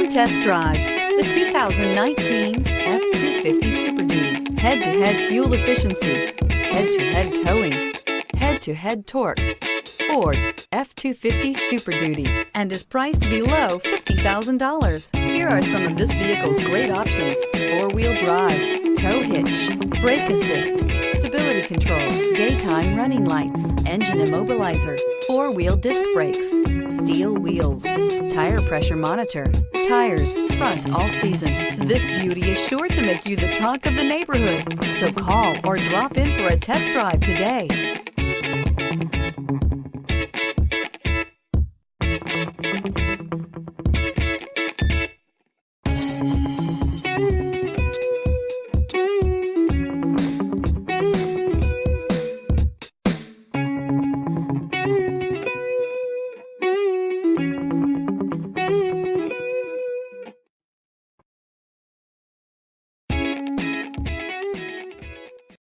Come test drive the 2019 F-250 Super Duty. Head-to-head fuel efficiency, head-to-head towing, head-to-head torque. Ford F-250 Super Duty and is priced below $50,000. Here are some of this vehicle's great options: four-wheel drive, tow hitch, brake assist, stability control, daytime running lights, engine immobilizer, four-wheel disc brakes, steel wheels, tire pressure monitor, tires front all season. This beauty is sure to make you the talk of the neighborhood. So call or drop in for a test drive today.